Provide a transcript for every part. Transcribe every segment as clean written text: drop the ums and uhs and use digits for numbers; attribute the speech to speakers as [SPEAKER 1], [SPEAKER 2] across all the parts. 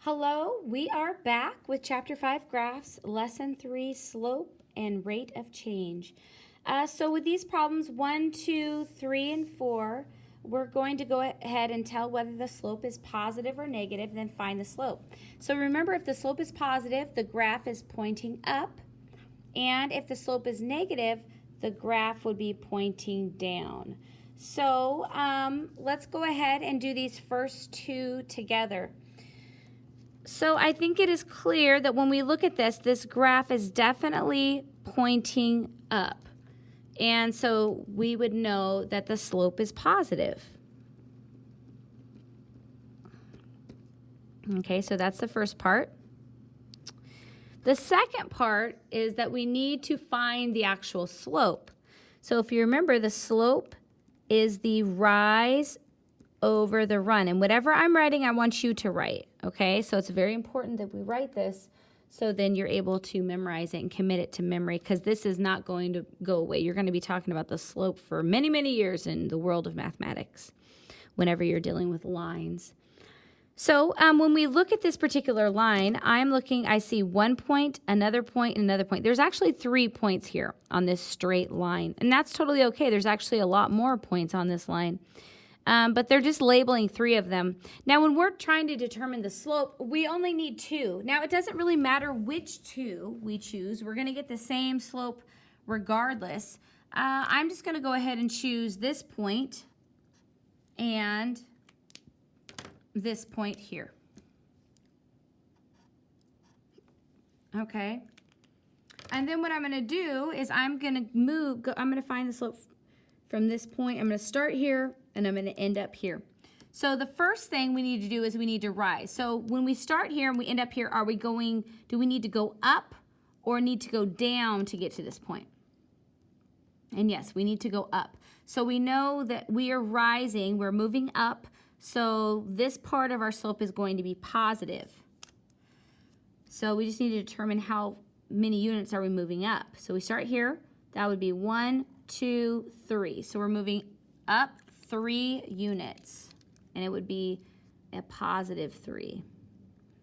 [SPEAKER 1] Hello, we are back with Chapter 5 Graphs, Lesson 3 Slope and Rate of Change. So with these problems 1, 2, 3, and 4, we're going to go ahead and tell whether the slope is positive or negative, then find the slope. So remember, if the slope is positive, the graph is pointing up, and if the slope is negative, the graph would be pointing down. So let's go ahead and do these first two together. So I think it is clear that when we look at this graph is definitely pointing up. And so we would know that the slope is positive. Okay, so that's the first part. The second part is that we need to find the actual slope. So if you remember, the slope is the rise over the run. And whatever I'm writing, I want you to write. Okay, so it's very important that we write this so then you're able to memorize it and commit it to memory, because this is not going to go away. You're going to be talking about the slope for many, many years in the world of mathematics whenever you're dealing with lines. So when we look at this particular line, I see 1 point, another point, and another point. There's actually 3 points here on this straight line, and that's totally okay. There's actually a lot more points on this line. But they're just labeling 3 of them. Now, when we're trying to determine the slope, we only need 2. Now, it doesn't really matter which 2 we choose. We're going to get the same slope regardless. I'm just going to go ahead and choose this point and this point here. Okay. And then what I'm going to do is I'm going to find the slope from this point. I'm going to start here, and I'm going to end up here. So the first thing we need to do is we need to rise. So when we start here and we end up here, do we need to go up or need to go down to get to this point? And yes, we need to go up. So we know that we are rising, we're moving up, so this part of our slope is going to be positive. So we just need to determine how many units are we moving up. So we start here, that would be 1, 2, 3. So we're moving up 3 units, and it would be a positive 3.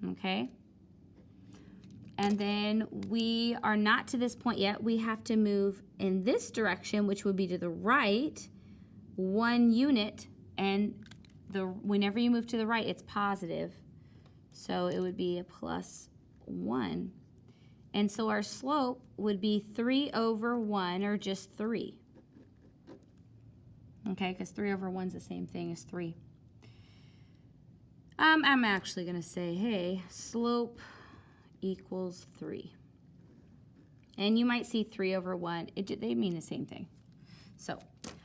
[SPEAKER 1] Okay? And then we are not to this point yet. We have to move in this direction, which would be to the right, 1 unit, and whenever you move to the right, it's positive. So it would be a plus 1. And so our slope would be 3 over 1, or just 3. Okay, because 3 over 1 is the same thing as 3. I'm actually going to say, hey, slope equals 3. And you might see 3 over 1. They mean the same thing. So, all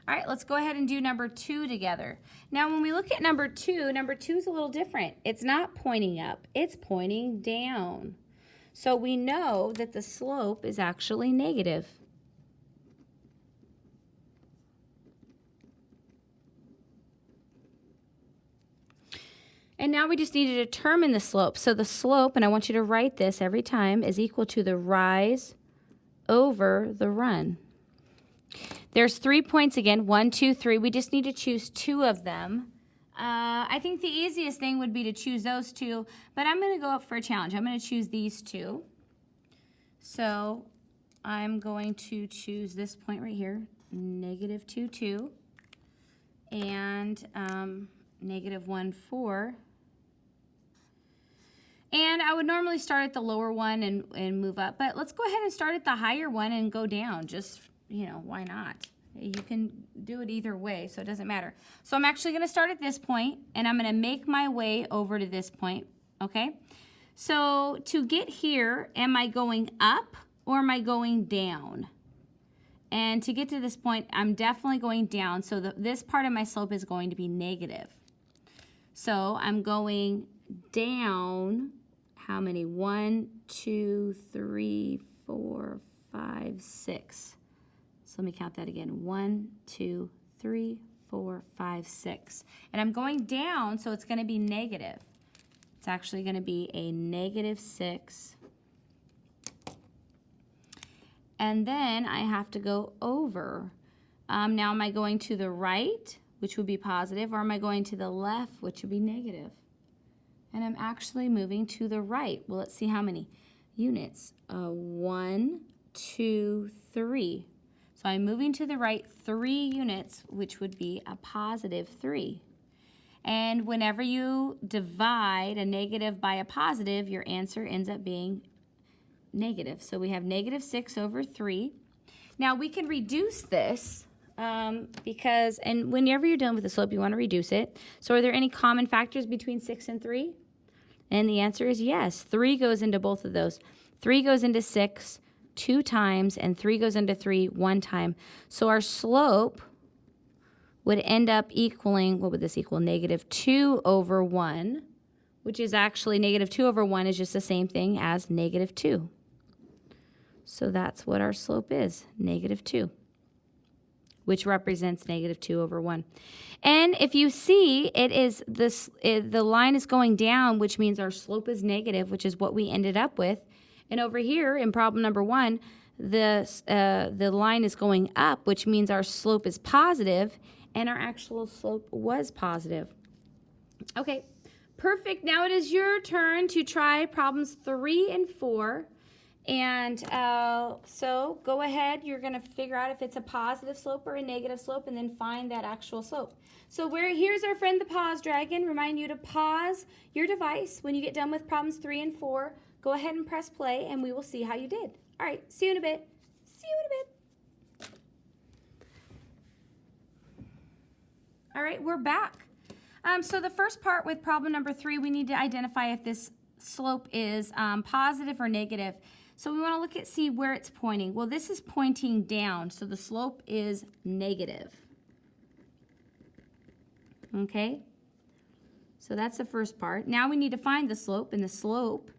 [SPEAKER 1] right, let's go ahead and do number 2 together. Now, when we look at number 2 is a little different. It's not pointing up. It's pointing down. So we know that the slope is actually negative. And now we just need to determine the slope. So the slope, and I want you to write this every time, is equal to the rise over the run. There's 3 points again, 1, 2, 3. We just need to choose 2 of them. I think the easiest thing would be to choose those 2, but I'm going to go up for a challenge. I'm going to choose these 2. So I'm going to choose this point right here, negative 2, 2, and negative 1, 4. And I would normally start at the lower one and move up, but let's go ahead and start at the higher one and go down. Just, why not? You can do it either way, so it doesn't matter. So I'm actually going to start at this point, and I'm going to make my way over to this point, okay? So to get here, am I going up or am I going down? And to get to this point, I'm definitely going down, so this part of my slope is going to be negative. So I'm going down, how many? 1, 2, 3, 4, 5, 6. So let me count that again. 1, 2, 3, 4, 5, 6. And I'm going down, so it's going to be negative. It's actually going to be a negative 6. And then I have to go over. Now am I going to the right, which would be positive, or am I going to the left, which would be negative? and I'm actually moving to the right. Well, let's see how many units. 1, 2, 3. So I'm moving to the right 3 units, which would be a positive 3. And whenever you divide a negative by a positive, your answer ends up being negative. So we have negative 6 over 3. Now we can reduce this because, and whenever you're done with the slope, you want to reduce it. So are there any common factors between 6 and 3? And the answer is yes. 3 goes into both of those. 3 goes into 6 2 times, and 3 goes into 3 1 time. So our slope would end up equaling, what would this equal? Negative 2 over 1, which is actually negative 2 over 1 is just the same thing as negative 2. So that's what our slope is, negative 2, which represents negative 2 over 1. And if you see, it is this, the line is going down, which means our slope is negative, which is what we ended up with. And over here in problem number 1, the line is going up, which means our slope is positive, and our actual slope was positive. Okay, perfect. Now it is your turn to try problems 3 and 4. And so go ahead, you're going to figure out if it's a positive slope or a negative slope, and then find that actual slope. So here's our friend the pause dragon. Remind you to pause your device when you get done with problems 3 and 4. Go ahead and press play, and we will see how you did. All right, see you in a bit. See you in a bit. All right, we're back. So the first part with problem number 3, we need to identify if this slope is positive or negative. So we want to look at, see where it's pointing. Well, this is pointing down, so the slope is negative. Okay? So that's the first part. Now we need to find the slope, and the slope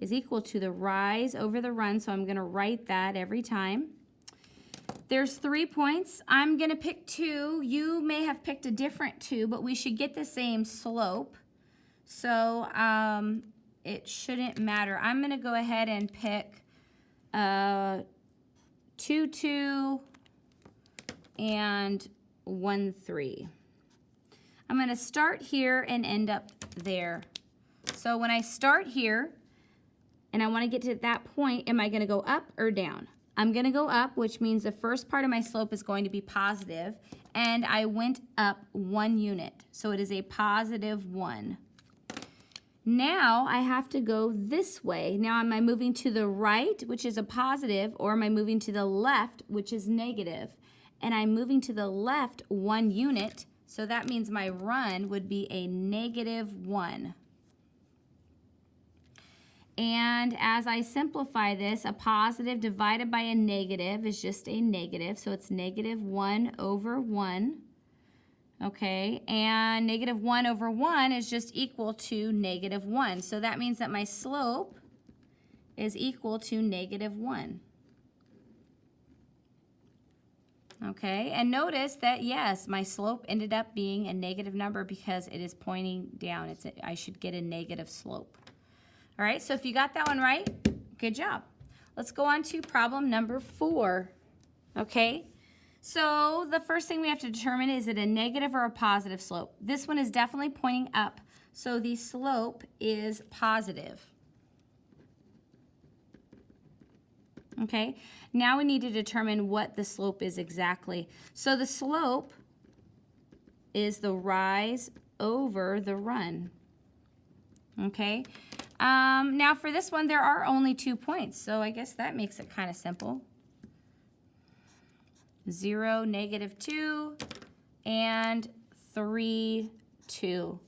[SPEAKER 1] is equal to the rise over the run, so I'm going to write that every time. There's 3 points. I'm going to pick 2. You may have picked a different 2, but we should get the same slope. So it shouldn't matter. I'm going to go ahead and pick 2, 2, and 1, 3. I'm going to start here and end up there. So when I start here and I want to get to that point, am I going to go up or down? I'm going to go up, which means the first part of my slope is going to be positive, and I went up 1 unit. So it is a positive 1. Now I have to go this way. Now am I moving to the right, which is a positive, or am I moving to the left, which is negative? And I'm moving to the left 1 unit, so that means my run would be a negative 1. And as I simplify this, a positive divided by a negative is just a negative, so it's negative 1 over 1. Okay, and negative 1 over 1 is just equal to negative 1. So that means that my slope is equal to negative 1. Okay, and notice that, yes, my slope ended up being a negative number because it is pointing down. I should get a negative slope. All right, so if you got that one right, good job. Let's go on to problem number 4. Okay, so the first thing we have to determine, is it a negative or a positive slope? This one is definitely pointing up, so the slope is positive. Okay, now we need to determine what the slope is exactly. So the slope is the rise over the run. Okay, now for this one, there are only 2 points, so I guess that makes it kind of simple. 0, negative 2, and 3, 2.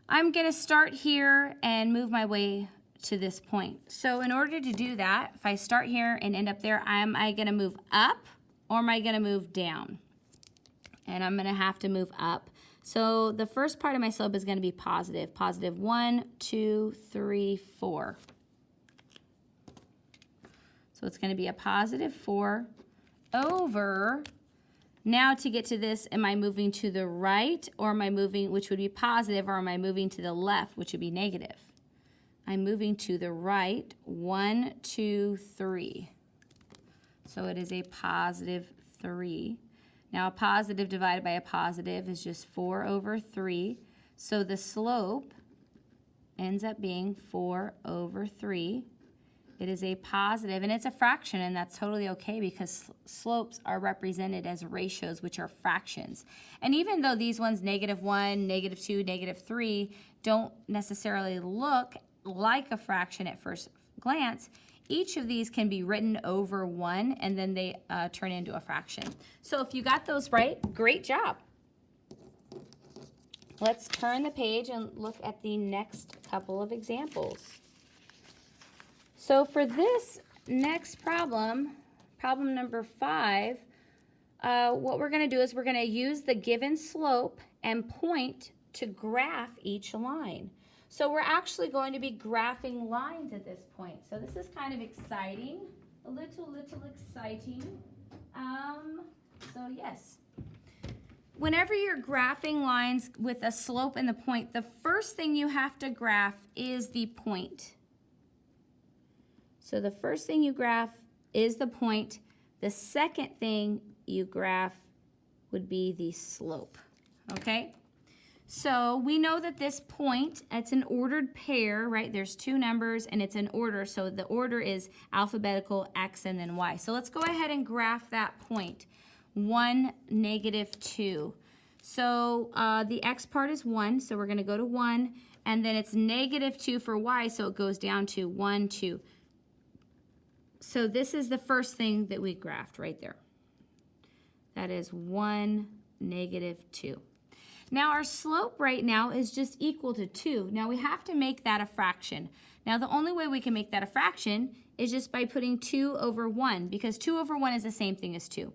[SPEAKER 1] I'm going to start here and move my way to this point. So in order to do that, if I start here and end up there, am I going to move up or am I going to move down? And I'm going to have to move up. So the first part of my slope is going to be positive. Positive 1, 2, 3, 4. So it's going to be a positive 4 over, now to get to this, am I moving to the right, or am I moving, which would be positive, or am I moving to the left, which would be negative? I'm moving to the right, 1, 2, 3. So it is a positive 3. Now a positive divided by a positive is just 4 over 3. So the slope ends up being 4/3. It is a positive, and it's a fraction, and that's totally okay because slopes are represented as ratios, which are fractions. And even though these ones, -1, -2, -3, don't necessarily look like a fraction at first glance, each of these can be written over 1, and then they turn into a fraction. So if you got those right, great job. Let's turn the page and look at the next couple of examples. So for this next problem, problem number 5, what we're going to do is we're going to use the given slope and point to graph each line. So we're actually going to be graphing lines at this point. So this is kind of exciting, a little exciting. So yes. Whenever you're graphing lines with a slope and the point, the first thing you have to graph is the point. So the first thing you graph is the point. The second thing you graph would be the slope, okay? So we know that this point, it's an ordered pair, right? There's two numbers and it's in order, so the order is alphabetical, X and then Y. So let's go ahead and graph that point, 1, -2. So the X part is 1, so we're gonna go to 1, and then it's -2 for Y, so it goes down to 1, 2. So this is the first thing that we graphed right there. That is 1, -2. Now our slope right now is just equal to 2. Now we have to make that a fraction. Now the only way we can make that a fraction is just by putting 2/1, because 2/1 is the same thing as 2.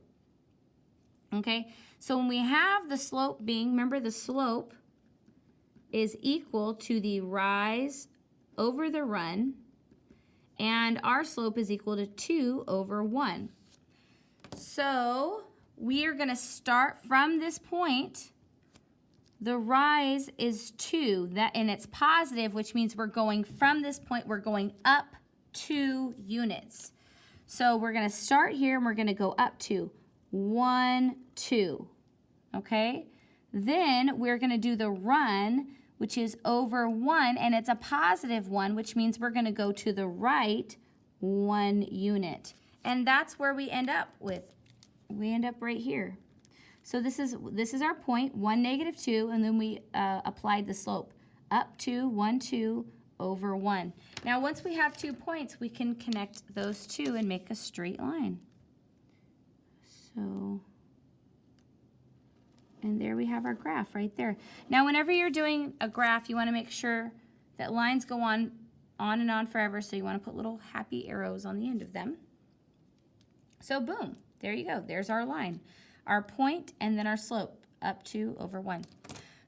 [SPEAKER 1] Okay, so when we have the slope being, remember the slope is equal to the rise over the run, and our slope is equal to 2/1. So we are going to start from this point. The rise is 2, and it's positive, which means we're going from this point, we're going up 2 units. So we're going to start here, and we're going to go up 2. 1, 2. Okay? Then we're going to do the run, which is over 1, and it's a positive 1, which means we're going to go to the right 1 unit. And that's where we end up with. We end up right here. So this is our point, 1, -2, and then we applied the slope. Up 2, 1, 2, over 1. Now once we have 2 points, we can connect those two and make a straight line. So, and there we have our graph right there. Now whenever you're doing a graph, you want to make sure that lines go on and on forever, so you want to put little happy arrows on the end of them. So boom, there you go. There's our line, our point, and then our slope, up 2/1.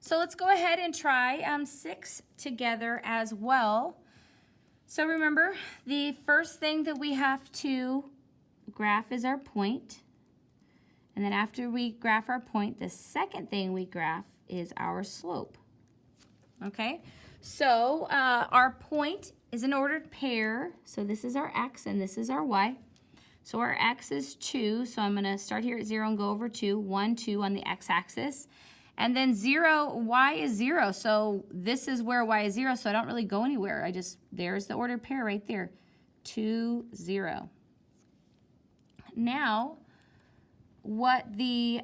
[SPEAKER 1] So let's go ahead and try 6 together as well. So remember, the first thing that we have to graph is our point. And then after we graph our point, the second thing we graph is our slope. Okay, so our point is an ordered pair. So this is our X and this is our Y. So our X is 2, so I'm going to start here at 0 and go over 2. 1, 2 on the X-axis. And then 0, Y is 0. So this is where Y is 0, so I don't really go anywhere. There's the ordered pair right there. 2, 0. Now, what the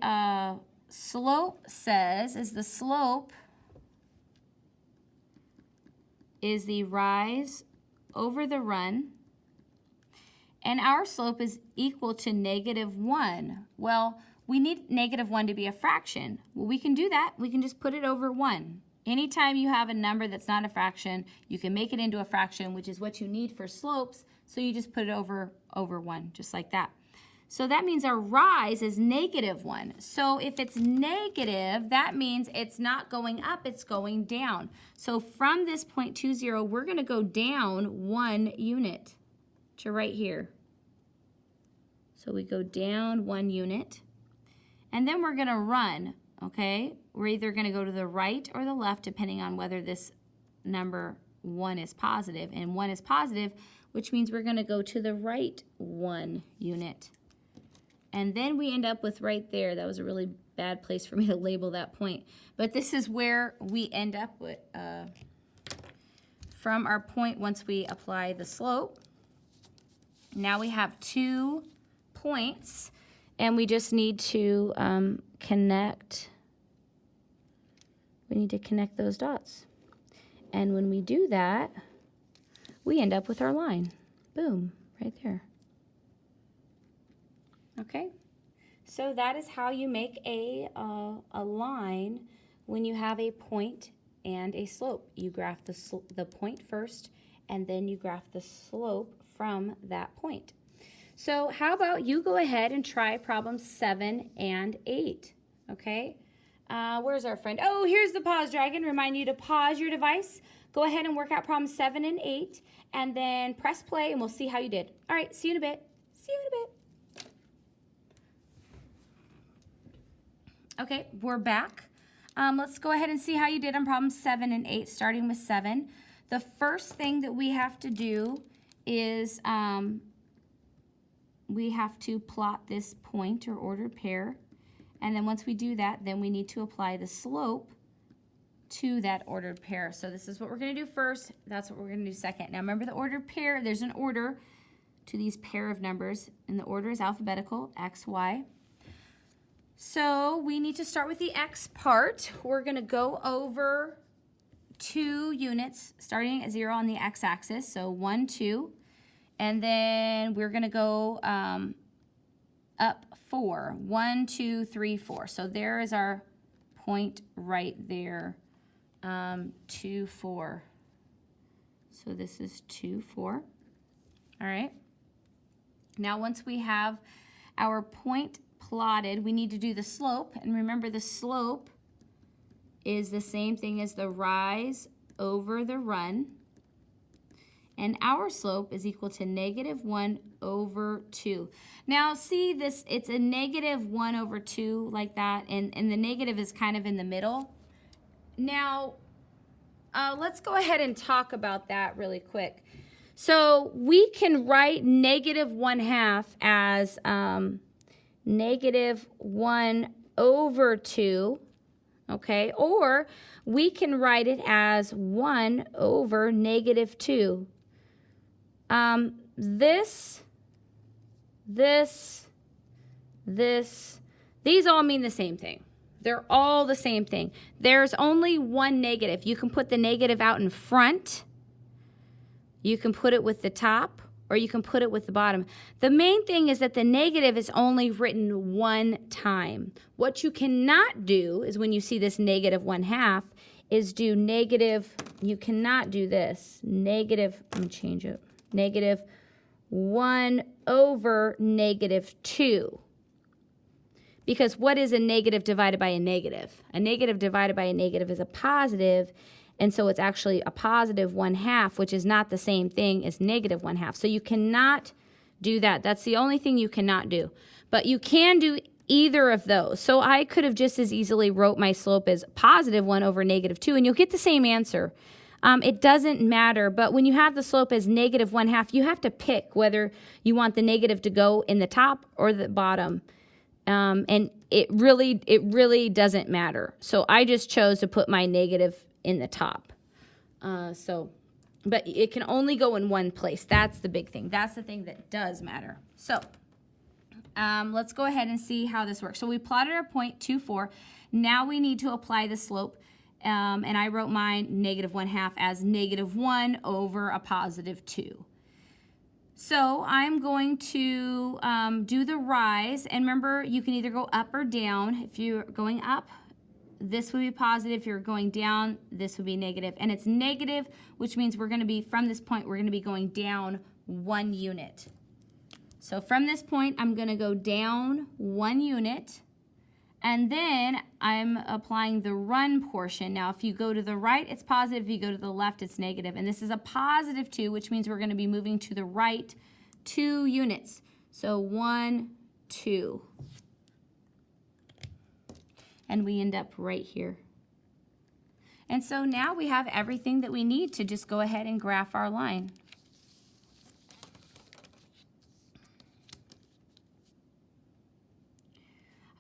[SPEAKER 1] slope says is the slope is the rise over the run, and our slope is equal to -1. Well, we need -1 to be a fraction. Well, we can do that. We can just put it over 1. Anytime you have a number that's not a fraction, you can make it into a fraction, which is what you need for slopes, so you just put it over 1, just like that. So that means our rise is -1. So if it's negative, that means it's not going up, it's going down. So from this point 2, 0, we're going to go down 1 unit to right here. So we go down 1 unit. And then we're going to run, okay? We're either going to go to the right or the left, depending on whether this number 1 is positive. And 1 is positive, which means we're going to go to the right 1 unit. And then we end up with right there. That was a really bad place for me to label that point. But this is where we end up with from our point once we apply the slope. Now we have 2 points, and we just need to connect. We need to connect those dots. And when we do that, we end up with our line. Boom, right there. Okay, so that is how you make a line when you have a point and a slope. You graph the point first, and then you graph the slope from that point. So how about you go ahead and try problems 7 and 8, okay? Where's our friend? Oh, here's the pause dragon. Remind you to pause your device. Go ahead and work out problems 7 and 8, and then press play, and we'll see how you did. All right, see you in a bit. See you in a bit. Okay, we're back. Let's go ahead and see how you did on problems 7 and 8, starting with 7. The first thing that we have to do is we have to plot this point or ordered pair. And then once we do that, then we need to apply the slope to that ordered pair. So this is what we're going to do first. That's what we're going to do second. Now remember the ordered pair, there's an order to these pair of numbers, and the order is alphabetical, X, Y. So we need to start with the X part. We're going to go over 2 units starting at 0 on the X-axis, so 1, 2. And then we're going to go up 4, 1, 2, 3, 4. So there is our point right there, 2, 4. So this is 2, 4. All right. Now once we have our point plotted, we need to do the slope. And remember, the slope is the same thing as the rise over the run. And our slope is equal to -1 over 2. Now see this, it's a -1 over 2 like that, and the negative is kind of in the middle. Now, let's go ahead and talk about that really quick. So we can write -1/2 as -1 over 2, okay? Or we can write it as 1 over -2. These all mean the same thing. They're all the same thing. There's only one negative. You can put the negative out in front. You can put it with the top, or you can put it with the bottom. The main thing is that the negative is only written one time. What you cannot do is when you see this -1/2 is do negative, you cannot do this. Negative, let me change it. -1 over -2. Because what is a negative divided by a negative? A negative divided by a negative is a positive, and so it's actually a +1/2, which is not the same thing as -1/2. So you cannot do that. That's the only thing you cannot do. But you can do either of those. So I could have just as easily wrote my slope as +1 over -2, and you'll get the same answer. It doesn't matter, but when you have the slope as -1/2, you have to pick whether you want the negative to go in the top or the bottom. And it really doesn't matter. So I just chose to put my negative in the top. But it can only go in one place. That's the big thing. That's the thing that does matter. So let's go ahead and see how this works. So we plotted our point 2, 4. Now we need to apply the slope. And I wrote mine -1/2 as -1 over a +2. So I'm going to do the rise. And remember, you can either go up or down. If you're going up, this would be positive. If you're going down, this would be negative. And it's negative, which means we're going to be, from this point, we're going to be going down 1 unit. So from this point, I'm going to go down 1 unit. And then I'm applying the run portion. Now, if you go to the right, it's positive. If you go to the left, it's negative. And this is a +2, which means we're going to be moving to the right 2 units. So 1, 2. And we end up right here. And so now we have everything that we need to just go ahead and graph our line.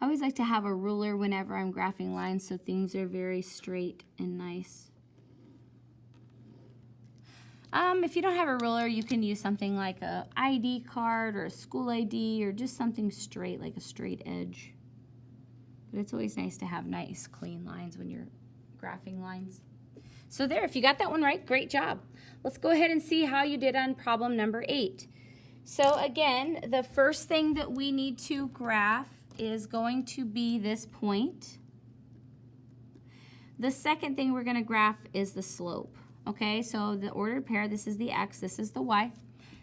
[SPEAKER 1] I always like to have a ruler whenever I'm graphing lines so things are very straight and nice. If you don't have a ruler, you can use something like a ID card or a school ID or just something straight, like a straight edge. But it's always nice to have nice, clean lines when you're graphing lines. So there, if you got that one right, great job. Let's go ahead and see how you did on problem number 8. So again, the first thing that we need to graph is going to be this point. The second thing we're going to graph is the slope. Okay, so the ordered pair, this is the x, this is the y.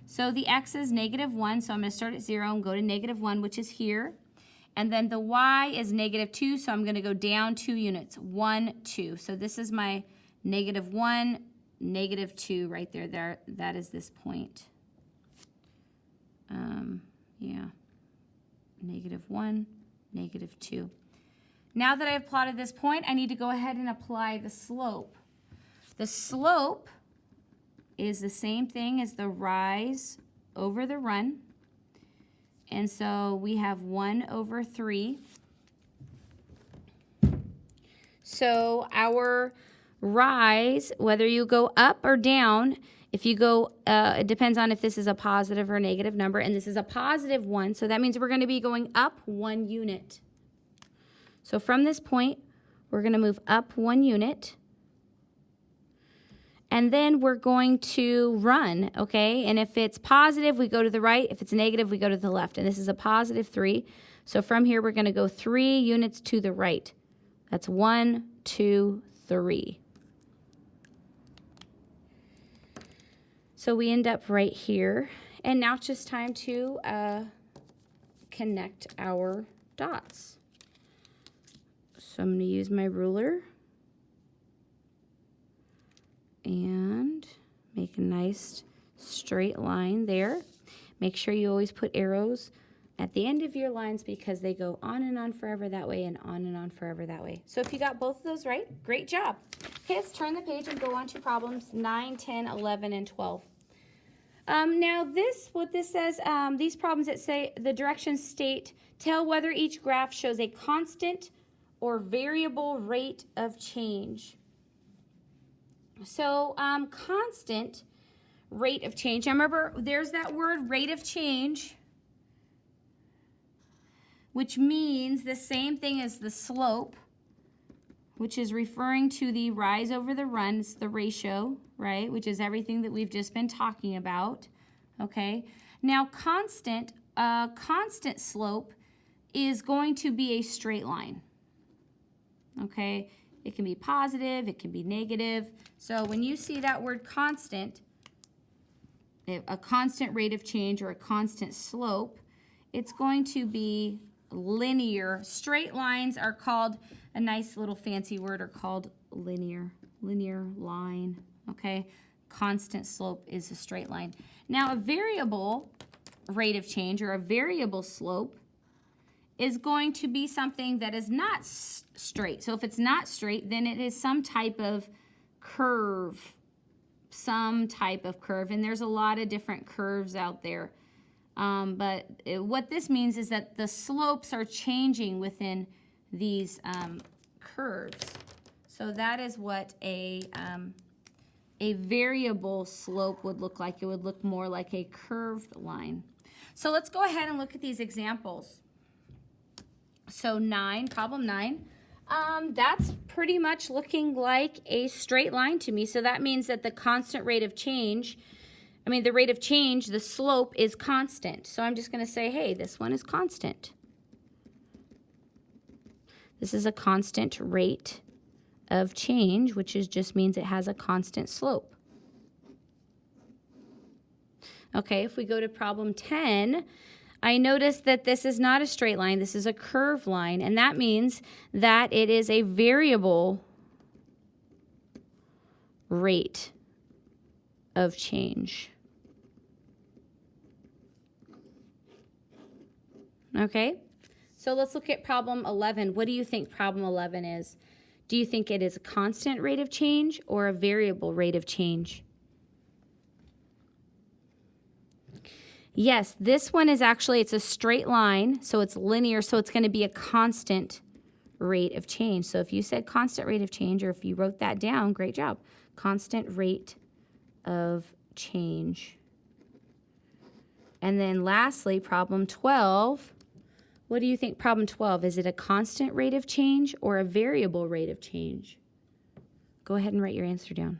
[SPEAKER 1] So the x is -1, so I'm going to start at 0 and go to -1, which is here. And then the y is -2, so I'm going to go down 2 units, 1, 2. So this is my -1, -2 right there. That is this point. Yeah, -1, -2. Now that I've plotted this point, I need to go ahead and apply the slope. The slope is the same thing as the rise over the run. And so we have 1/3. So our rise, whether you go up or down, if you go, it depends on if this is a positive or negative number, and this is a +1, so that means we're going to be going up 1 unit. So from this point, we're going to move up 1 unit. And then we're going to run, okay? And if it's positive, we go to the right. If it's negative, we go to the left. And this is a +3. So from here, we're going to go 3 units to the right. That's 1, 2, 3. So we end up right here. And now it's just time to connect our dots. So I'm going to use my ruler and make a nice straight line there. Make sure you always put arrows at the end of your lines because they go on and on forever that way and on forever that way. So if you got both of those right, great job. Okay, let's turn the page and go on to problems 9, 10, 11, and 12. Now what this says, these problems that say the directions state, tell whether each graph shows a constant or variable rate of change. So constant rate of change. Now remember, there's that word rate of change, which means the same thing as the slope, which is referring to the rise over the run. It's the ratio, right, which is everything that we've just been talking about, okay? Now constant slope is going to be a straight line, okay? It can be positive, it can be negative. So when you see that word constant, a constant rate of change or a constant slope, it's going to be linear. Straight lines are called, a nice little fancy word, are called linear line, okay? Constant slope is a straight line. Now a variable rate of change or a variable slope is going to be something that is not straight. So if it's not straight, then it is some type of curve, and there's a lot of different curves out there. But what this means is that the slopes are changing within these curves. So that is what a variable slope would look like. It would look more like a curved line. So let's go ahead and look at these examples. So problem 9, that's pretty much looking like a straight line to me. So that means that the constant rate of change, the rate of change, the slope is constant. So I'm just going to say, hey, this one is constant. This is a constant rate of change, which just means it has a constant slope. Okay, if we go to problem 10, I notice that this is not a straight line, this is a curved line, and that means that it is a variable rate of change. Okay, so let's look at problem 11. What do you think problem 11 is? Do you think it is a constant rate of change or a variable rate of change? Yes, this one is actually, it's a straight line, so it's linear, so it's going to be a constant rate of change. So if you said constant rate of change, or if you wrote that down, great job. Constant rate of change. And then lastly, problem 12. What do you think problem 12? Is it a constant rate of change or a variable rate of change? Go ahead and write your answer down.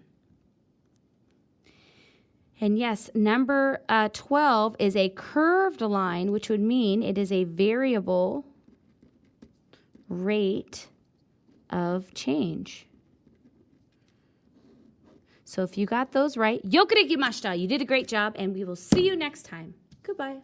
[SPEAKER 1] And yes, number 12 is a curved line, which would mean it is a variable rate of change. So if you got those right, yoku de kimashita. You did a great job, and we will see you next time. Goodbye.